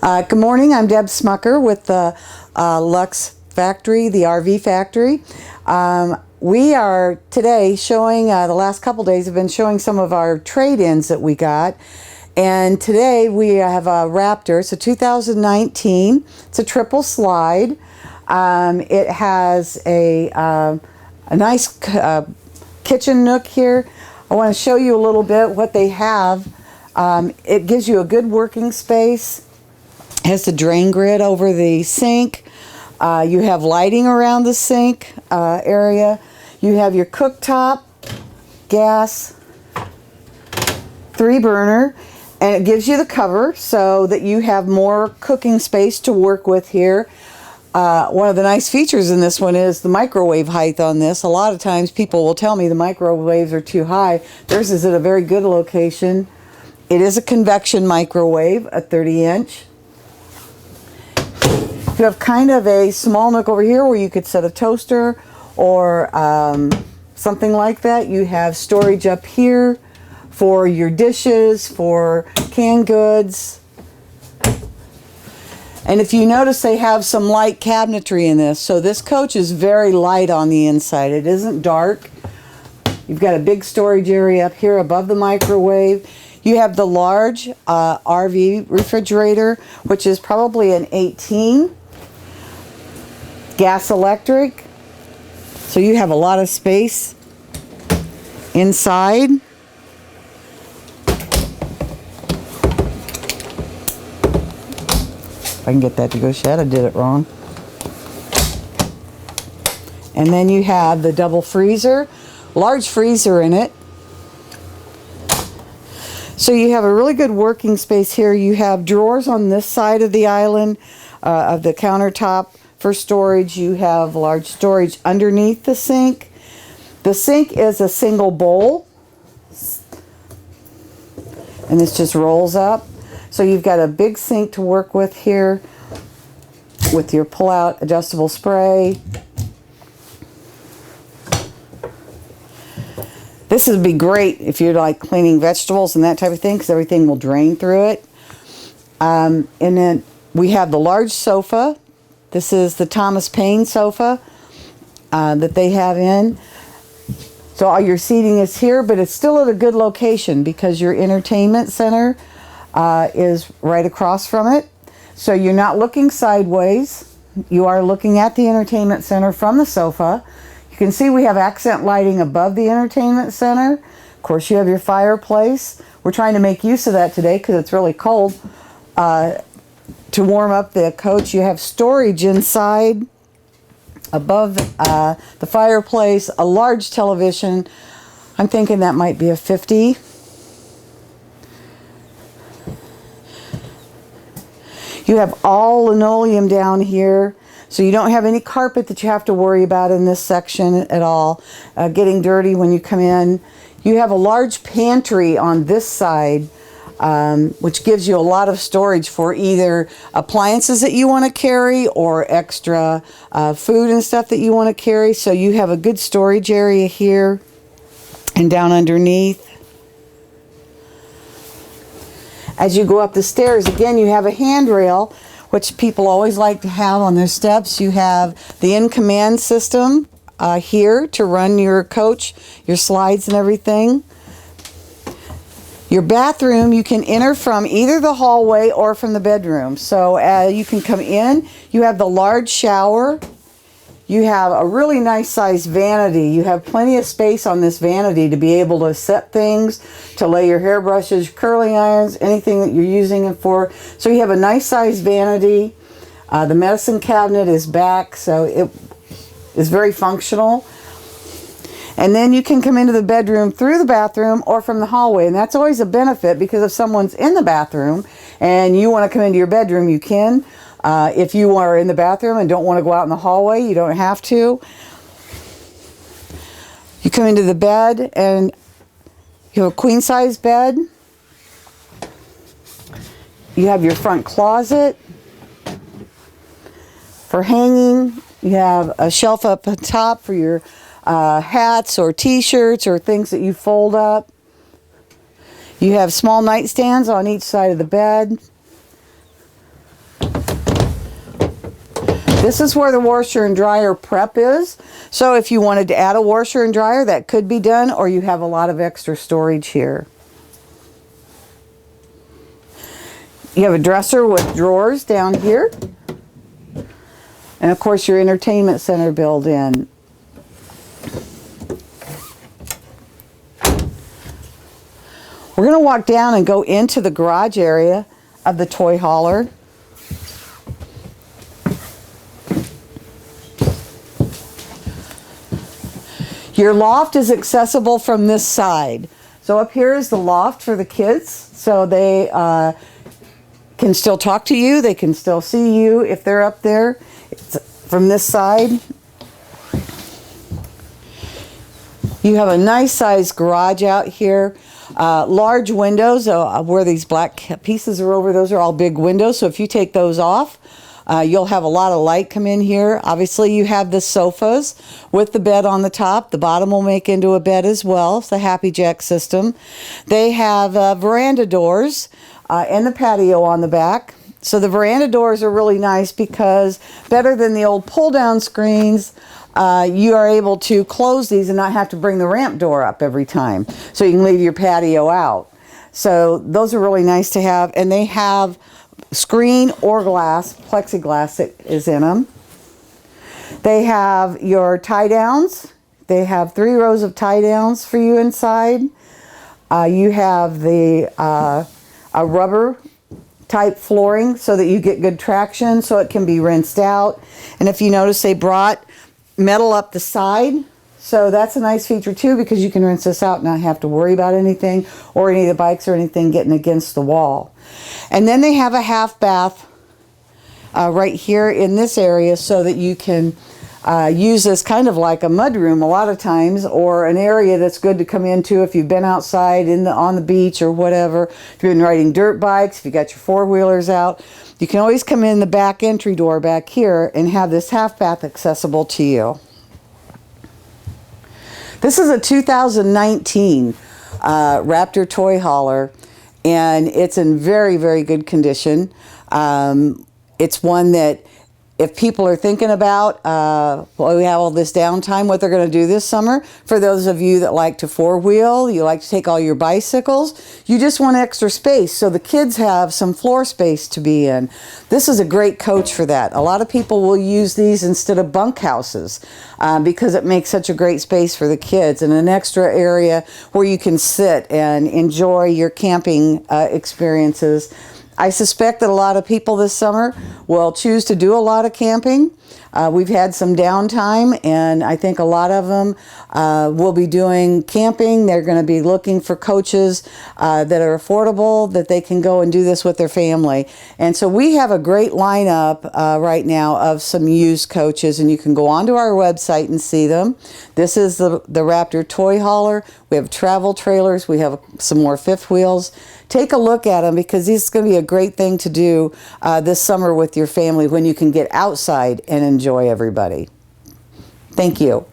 Good morning, I'm Deb Smucker with the Luxe factory, the RV factory. We are today showing, the last couple days have been showing some of our trade-ins that we got. And today we have a Raptor. It's a 2019. It's a triple slide. It has a nice kitchen nook here. I want to show you a little bit what they have. It gives you a good working space. It has the drain grid over the sink. You have lighting around the sink area. You have your cooktop, gas, 3-burner, and it gives you the cover so that you have more cooking space to work with here. One of the nice features in this one is the microwave height on this. A lot of times people will tell me the microwaves are too high. Theirs is at a very good location. It is a convection microwave, a 30-inch. You have kind of a small nook over here where you could set a toaster or something like that. You have storage up here for your dishes, for canned goods. And if you notice, they have some light cabinetry in this. So this coach is very light on the inside. It isn't dark. You've got a big storage area up here above the microwave. You have the large RV refrigerator, which is probably an 18. Gas electric. So you have a lot of space inside. If I can get that to go shed, I did it wrong. And then you have the double freezer, large freezer in it. So you have a really good working space here. You have drawers on this side of the island of the countertop for storage. You have large storage underneath the sink. The sink is a single bowl, and this just rolls up. So you've got a big sink to work with here with your pull-out adjustable spray. This would be great if you're like cleaning vegetables and that type of thing, because everything will drain through it. And then we have the large sofa. This is the Thomas Paine sofa that they have in. So all your seating is here, but it's still at a good location because your entertainment center is right across from it. So you're not looking sideways. You are looking at the entertainment center from the sofa. You can see we have accent lighting above the entertainment center. Of course, you have your fireplace. We're trying to make use of that today because it's really cold. To warm up the coach, you have storage inside above the fireplace, a large television. I'm thinking that might be a 50. You have all linoleum down here, so you don't have any carpet that you have to worry about in this section at all, getting dirty when you come in. You have a large pantry on this side, which gives you a lot of storage for either appliances that you want to carry or extra food and stuff that you want to carry. So you have a good storage area here and down underneath. As you go up the stairs, again, you have a handrail, which people always like to have on their steps. You have the in-command system here to run your coach, your slides and everything. Your bathroom, you can enter from either the hallway or from the bedroom. So you can come in. You have the large shower. You have a really nice sized vanity. You have plenty of space on this vanity to be able to set things, to lay your hairbrushes, curling irons, anything that you're using it for. So you have a nice sized vanity. The medicine cabinet is back, so it is very functional. And then you can come into the bedroom through the bathroom or from the hallway. And that's always a benefit, because if someone's in the bathroom and you want to come into your bedroom, you can. If you are in the bathroom and don't want to go out in the hallway, you don't have to. You come into the bed and you have a queen size bed. You have your front closet for hanging. You have a shelf up on top for your hats or t-shirts or things that you fold up. You have small nightstands on each side of the bed. This is where the washer and dryer prep is. So if you wanted to add a washer and dryer, that could be done, or you have a lot of extra storage here. You have a dresser with drawers down here. And of course your entertainment center built in. We're going to walk down and go into the garage area of the toy hauler. Your loft is accessible from this side. So up here is the loft for the kids. So they can still talk to you. They can still see you if they're up there. It's from this side. You have a nice sized garage out here. Large windows where these black pieces are over. Those are all big windows. So if you take those off, you'll have a lot of light come in here. Obviously you have the sofas with the bed on the top. The bottom will make into a bed as well. It's the Happy Jack system. They have veranda doors and the patio on the back. So the veranda doors are really nice because better than the old pull down screens, you are able to close these and not have to bring the ramp door up every time. So you can leave your patio out. So those are really nice to have. And they have screen or glass, plexiglass that is in them. They have your tie downs. They have 3 rows of tie downs for you inside. You have the a rubber type flooring so that you get good traction so it can be rinsed out. And if you notice, they brought metal up the side. So that's a nice feature too, because you can rinse this out and not have to worry about anything or any of the bikes or anything getting against the wall. And then they have a half bath right here in this area so that you can use this kind of like a mud room a lot of times, or an area that's good to come into if you've been outside on the beach or whatever. If you've been riding dirt bikes, if you got your 4-wheelers out, you can always come in the back entry door back here and have this half bath accessible to you. This is a 2019 Raptor toy hauler, and it's in very, very good condition. It's one that if people are thinking about, well, we have all this downtime, what they're going to do this summer, for those of you that like to 4-wheel, you like to take all your bicycles, you just want extra space, so the kids have some floor space to be in. This is a great coach for that. A lot of people will use these instead of bunkhouses because it makes such a great space for the kids and an extra area where you can sit and enjoy your camping experiences. I suspect that a lot of people this summer will choose to do a lot of camping. We've had some downtime, and I think a lot of them will be doing camping. They're going to be looking for coaches that are affordable, that they can go and do this with their family. And so we have a great lineup right now of some used coaches, and you can go onto our website and see them. This is the Raptor toy hauler. We have travel trailers. We have some more 5th wheels. Take a look at them, because this is going to be a great thing to do this summer with your family when you can get outside and enjoy everybody. Thank you.